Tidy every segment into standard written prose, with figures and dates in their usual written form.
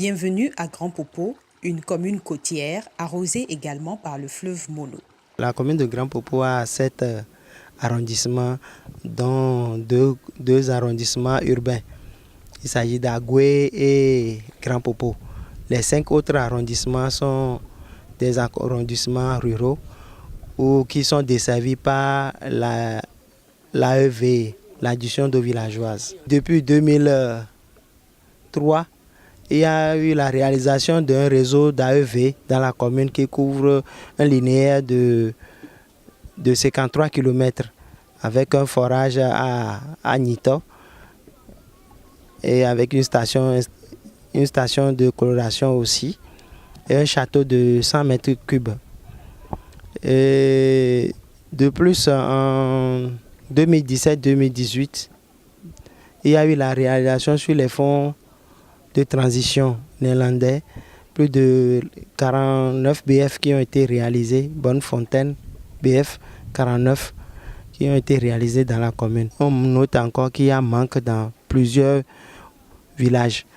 Bienvenue à Grand Popo, une commune côtière arrosée également par le fleuve Molo. La commune de Grand Popo a 7 arrondissements, dont deux arrondissements urbains. Il s'agit d'Agoué et Grand Popo. Les 5 autres arrondissements sont des arrondissements ruraux ou qui sont desservis par l'AEV, l'addition d'eau villageoise. Depuis 2003, il y a eu la réalisation d'un réseau d'AEV dans la commune qui couvre un linéaire de 53 km avec un forage à Nito et avec une station de coloration aussi et un château de 100 mètres cubes. Et de plus, en 2017-2018, il y a eu la réalisation sur les fonds de transition néerlandais, plus de 49 BF qui ont été réalisés, Bonnefontaine, BF 49 qui ont été réalisés dans la commune. On note encore qu'il y a manque dans plusieurs villages.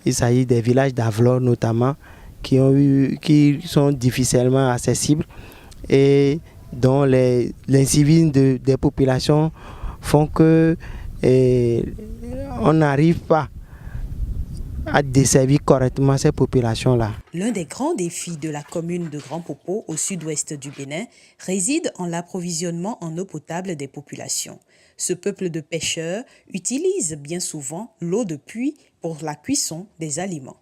Il s'agit des villages d'Avlo notamment qui sont difficilement accessibles et dont l'incivisme des populations font que on n'arrive pas à desservir correctement ces populations-là. L'un des grands défis de la commune de Grand Popo, au sud-ouest du Bénin, réside en l'approvisionnement en eau potable des populations. Ce peuple de pêcheurs utilise bien souvent l'eau de pluie pour la cuisson des aliments.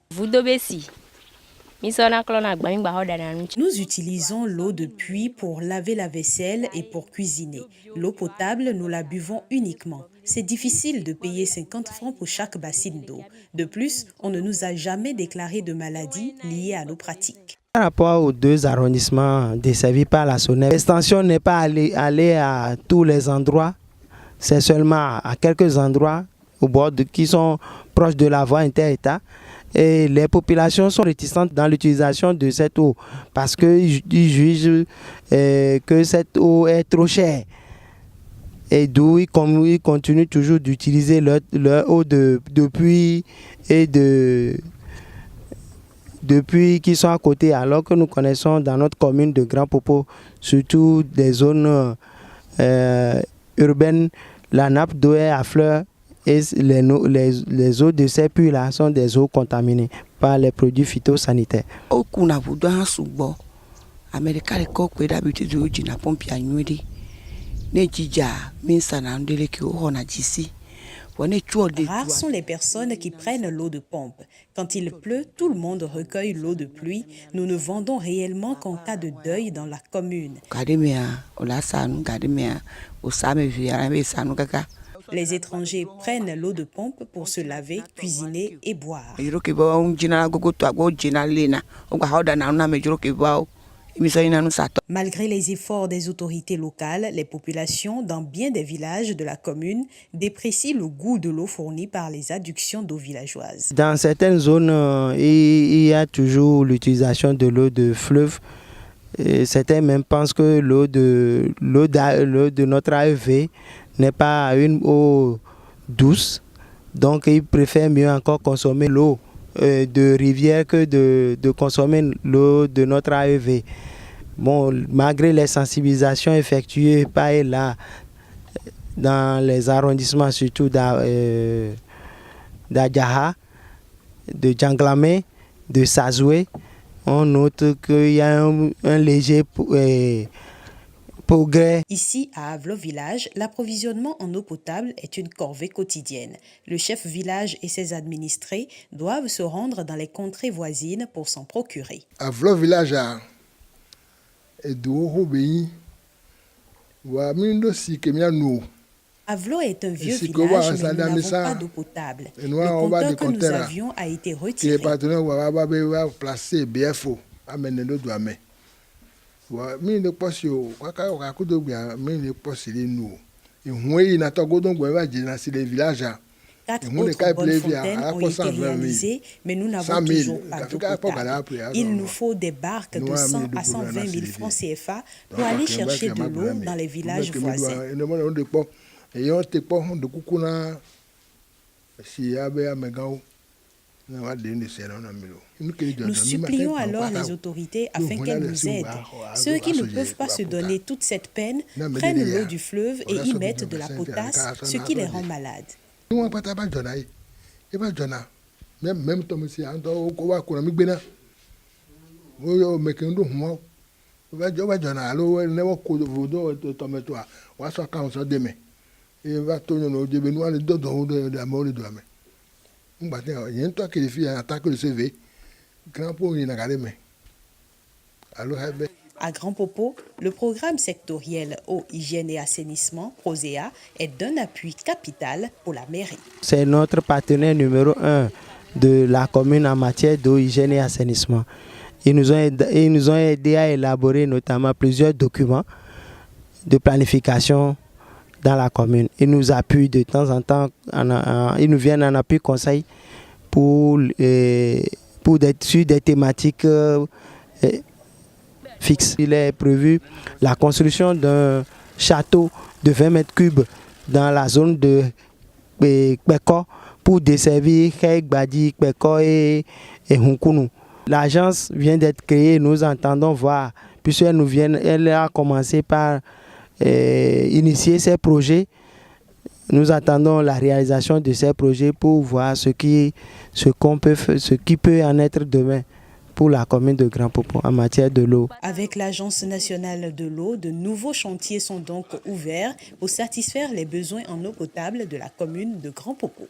Nous utilisons l'eau de pluie pour laver la vaisselle et pour cuisiner. L'eau potable, nous la buvons uniquement. C'est difficile de payer 50 francs pour chaque bassine d'eau. De plus, on ne nous a jamais déclaré de maladies liées à nos pratiques. Par rapport aux 2 arrondissements desservis par la SONEF, l'extension n'est pas allée à tous les endroits, c'est seulement à quelques endroits au bord qui sont proches de la voie inter-État. Et les populations sont réticentes dans l'utilisation de cette eau parce qu'ils jugent que cette eau est trop chère. Et d'où ils continuent toujours d'utiliser leur eau de pluie et de puits qui sont à côté, alors que nous connaissons dans notre commune de Grand Popo, surtout des zones urbaines, la nappe d'eau est à fleur. Et les eaux de ces puits-là sont des eaux contaminées par les produits phytosanitaires. Rares sont les personnes qui prennent l'eau de pompe. Quand il pleut, tout le monde recueille l'eau de pluie. Nous ne vendons réellement qu'en cas de deuil dans la commune. Les étrangers prennent l'eau de pompe pour se laver, cuisiner et boire. Malgré les efforts des autorités locales, les populations dans bien des villages de la commune déprécient le goût de l'eau fournie par les adductions d'eau villageoise. Dans certaines zones, il y a toujours l'utilisation de l'eau de fleuve. Et certains même pensent que l'eau de notre AEV n'est pas une eau douce, donc ils préfèrent mieux encore consommer l'eau de rivière que de consommer l'eau de notre AEV. Bon, malgré les sensibilisations effectuées par et là dans les arrondissements, surtout d'Adjaha, de Djanglamé, de Sazoué, on note qu'il y a un léger progrès. Ici, à Avlo Village, l'approvisionnement en eau potable est une corvée quotidienne. Le chef village et ses administrés doivent se rendre dans les contrées voisines pour s'en procurer. Avlo Village Avlo est un vieux village, mais nous n'avons pas d'eau potable. Le compteur que nous avions a été retiré. Quatre autres bonnes fontaines ont été réalisées, mais nous n'avons toujours pas d'eau potable. Il nous faut des barques de 100 à 120 000 francs CFA pour aller chercher de l'eau dans les villages voisins. Nous supplions alors les autorités afin qu'elles nous aident. Ceux qui ne peuvent pas se donner toute cette peine prennent l'eau du fleuve et y mettent de la potasse, ce qui les rend malades. À Grand Popo, le programme sectoriel eau, hygiène et assainissement, PROSEA, est d'un appui capital pour la mairie. C'est notre partenaire numéro 1 de la commune en matière d'eau, hygiène et assainissement. Ils nous ont aidé à élaborer notamment plusieurs documents de planification dans la commune. Ils nous appuient de temps en temps, ils nous viennent en appui conseil sur des thématiques fixes. Il est prévu la construction d'un château de 20 mètres cubes dans la zone de Kpeko pour desservir Kek-Badi, Kpeko et Hunkunu. L'agence vient d'être créée, nous entendons voir, puisqu'elle a commencé par initier ces projets. Nous attendons la réalisation de ces projets pour voir ce qui peut en être demain pour la commune de Grand Popo en matière de l'eau. Avec l'Agence nationale de l'eau, de nouveaux chantiers sont donc ouverts pour satisfaire les besoins en eau potable de la commune de Grand Popo.